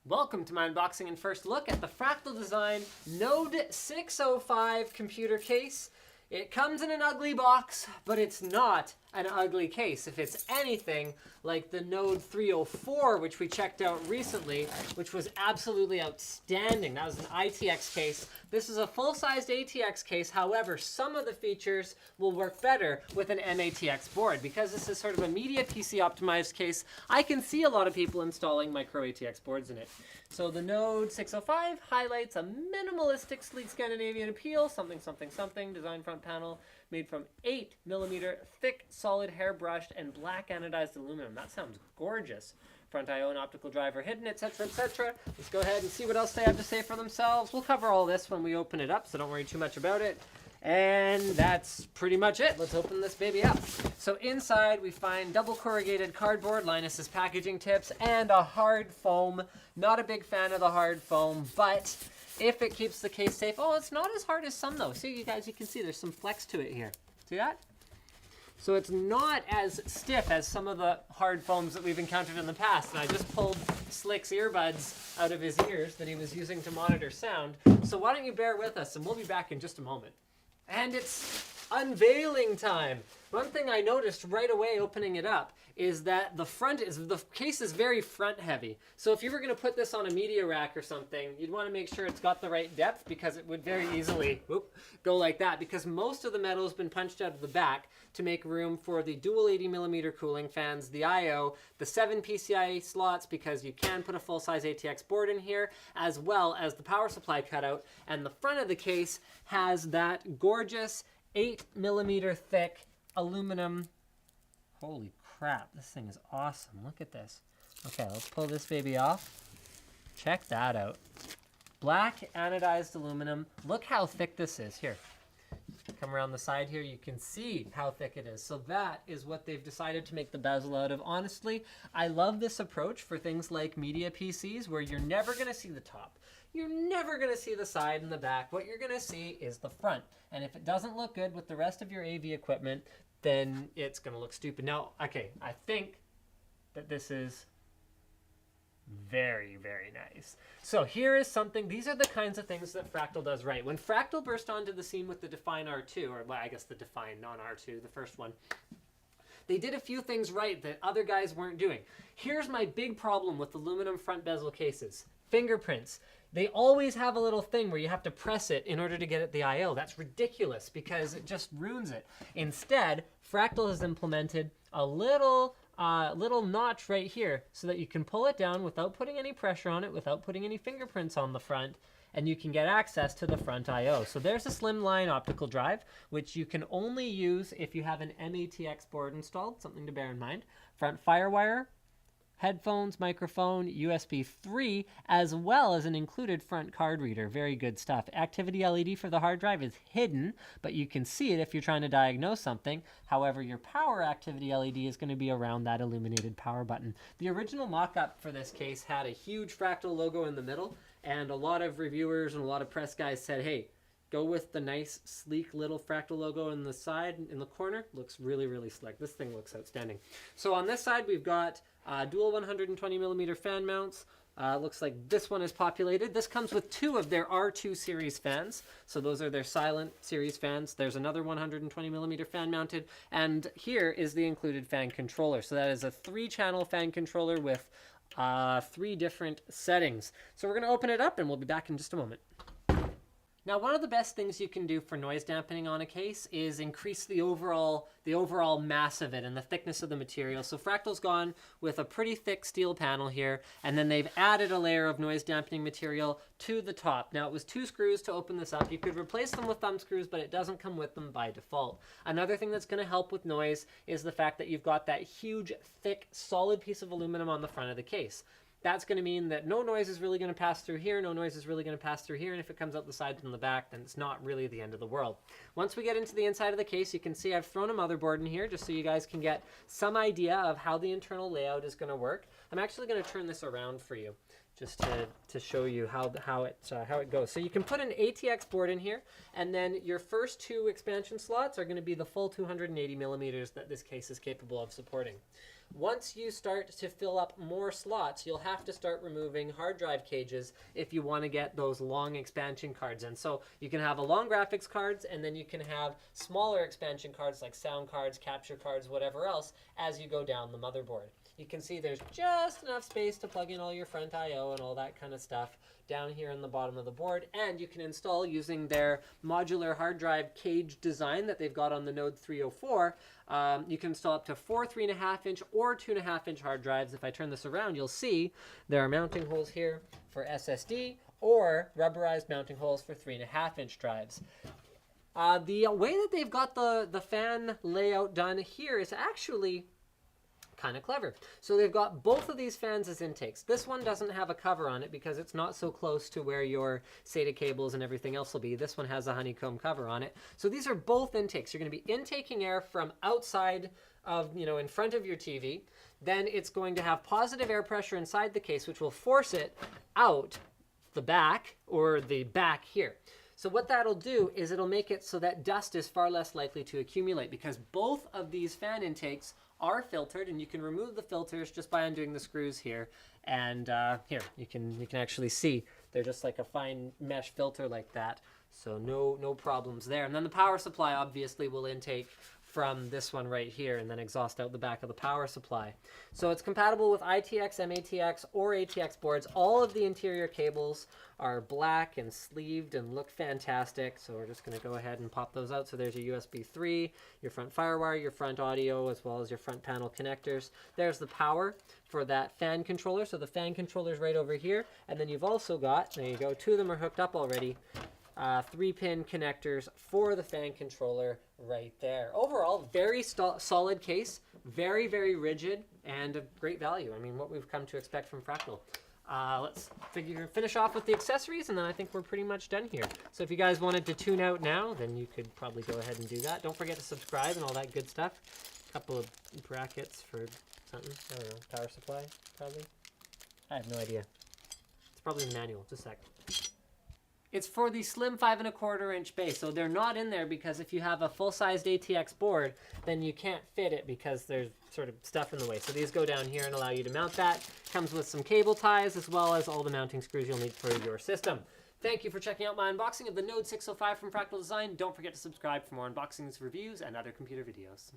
Welcome to my unboxing and first look at the Fractal Design Node 605 computer case. It comes in an ugly box, but it's not an ugly case. If it's anything like the Node 304, which we checked out recently, which was absolutely outstanding. That was an ITX case. This is a full-sized ATX case. However, some of the features will work better with an MATX board. Because this is sort of a media PC optimized case, I can see a lot of people installing micro ATX boards in it. So the Node 605 highlights a minimalistic, sleek Scandinavian appeal, something, design front panel made from 8mm thick, solid hair-brushed and black anodized aluminum. That sounds gorgeous. Front I/O and optical driver hidden, etc., etc. Let's go ahead and see what else they have to say for themselves. We'll cover all this when we open it up, so don't worry too much about it. And that's pretty much it. Let's open this baby up. So inside we find double corrugated cardboard, Linus's packaging tips, and a hard foam. Not a big fan of the hard foam, but if it keeps the case safe, oh, it's not as hard as some though. See, you guys, you can see there's some flex to it here. See that? So it's not as stiff as some of the hard foams that we've encountered in the past. And I just pulled Slick's earbuds out of his ears that he was using to monitor sound. So why don't you bear with us and we'll be back in just a moment. And it's unveiling time. One thing I noticed right away opening it up is that the case is very front heavy. So if you were going to put this on a media rack or something, you'd want to make sure it's got the right depth because it would very easily go like that, because most of the metal has been punched out of the back to make room for the dual 80mm cooling fans, the I/O, the 7 PCIe slots because you can put a full-size ATX board in here, as well as the power supply cutout. And the front of the case has that gorgeous 8mm thick aluminum. Holy crap, this thing is awesome. Look at this. Okay, let's pull this baby off. Check that out. Black anodized aluminum. Look how thick this is. Here, come around the side here, you can see how thick it is. So that is what they've decided to make the bezel out of. Honestly, I love this approach for things like media PCs where you're never going to see the top. You're never going to see the side and the back. What you're going to see is the front. And if it doesn't look good with the rest of your AV equipment, then it's going to look stupid. Now, okay, I think that this is very, very nice. So here is something, these are the kinds of things that Fractal does right. When Fractal burst onto the scene with the Define R2, or well, I guess the Define non-R2, the first one, they did a few things right that other guys weren't doing. Here's my big problem with aluminum front bezel cases. Fingerprints. They always have a little thing where you have to press it in order to get at the I/O. That's ridiculous because it just ruins it. Instead, Fractal has implemented a little notch right here so that you can pull it down without putting any pressure on it, without putting any fingerprints on the front, and you can get access to the front I/O. So there's a slimline optical drive, which you can only use if you have an MATX board installed, something to bear in mind. Front FireWire, headphones, microphone, USB 3, as well as an included front card reader. Very good stuff. Activity LED for the hard drive is hidden, but you can see it if you're trying to diagnose something. However, your power activity LED is going to be around that illuminated power button. The original mock-up for this case had a huge Fractal logo in the middle, and a lot of reviewers and a lot of press guys said, hey, go with the nice, sleek little Fractal logo in the side, in the corner. Looks really, really slick. This thing looks outstanding. So on this side, we've got dual 120mm fan mounts. Looks like this one is populated. This comes with 2 of their R2 series fans. So those are their silent series fans. There's another 120mm fan mounted. And here is the included fan controller. So that is a 3-channel fan controller with 3 different settings. So we're going to open it up and we'll be back in just a moment. Now, one of the best things you can do for noise dampening on a case is increase the overall mass of it and the thickness of the material. So Fractal's gone with a pretty thick steel panel here, and then they've added a layer of noise dampening material to the top. Now, it was 2 screws to open this up. You could replace them with thumb screws, but it doesn't come with them by default. Another thing that's going to help with noise is the fact that you've got that huge, thick, solid piece of aluminum on the front of the case. That's going to mean that no noise is really going to pass through here, no noise is really going to pass through here, and if it comes out the sides and the back, then it's not really the end of the world. Once we get into the inside of the case, you can see I've thrown a motherboard in here just so you guys can get some idea of how the internal layout is going to work. I'm actually going to turn this around for you, just to show you how it goes. So you can put an ATX board in here, and then your first two expansion slots are going to be the full 280 millimeters that this case is capable of supporting. Once you start to fill up more slots, you'll have to start removing hard drive cages if you want to get those long expansion cards in. So you can have a long graphics cards, and then you can have smaller expansion cards like sound cards, capture cards, whatever else, as you go down the motherboard. You can see there's just enough space to plug in all your front I/O and all that kind of stuff down here in the bottom of the board, and you can install using their modular hard drive cage design that they've got on the Node 304. You can install up to 4 3.5-inch or 2.5-inch hard drives. If I turn this around, you'll see there are mounting holes here for SSD or rubberized mounting holes for 3.5-inch drives. The way that they've got the fan layout done here is actually kind of clever. So they've got both of these fans as intakes. This one doesn't have a cover on it because it's not so close to where your SATA cables and everything else will be. This one has a honeycomb cover on it. So these are both intakes. You're going to be intaking air from outside of, in front of your TV. Then it's going to have positive air pressure inside the case, which will force it out the back, or the back here. So what that'll do is it'll make it so that dust is far less likely to accumulate, because both of these fan intakes are filtered, and you can remove the filters just by undoing the screws here. And here you can actually see they're just like a fine mesh filter like that. So no problems there. And then the power supply obviously will intake from this one right here and then exhaust out the back of the power supply. So it's compatible with ITX, MATX, or ATX boards. All of the interior cables are black and sleeved and look fantastic. So we're just going to go ahead and pop those out. So there's your USB 3, your front FireWire, your front audio, as well as your front panel connectors. There's the power for that fan controller. So the fan controller is right over here. And then you've also got, there you go, 2 of them are hooked up already. 3-pin connectors for the fan controller right there. Overall, very solid case, very, very rigid, and a great value. I mean, what we've come to expect from Fractal. Let's finish off with the accessories, and then I think we're pretty much done here. So if you guys wanted to tune out now, then you could probably go ahead and do that. Don't forget to subscribe and all that good stuff. A couple of brackets for something. I don't know, power supply, probably. I have no idea. It's probably in the manual. Just a sec. It's for the slim 5.25-inch base, so they're not in there because if you have a full-sized ATX board, then you can't fit it because there's sort of stuff in the way. So these go down here and allow you to mount that. Comes with some cable ties as well as all the mounting screws you'll need for your system. Thank you for checking out my unboxing of the Node 605 from Fractal Design. Don't forget to subscribe for more unboxings, reviews, and other computer videos.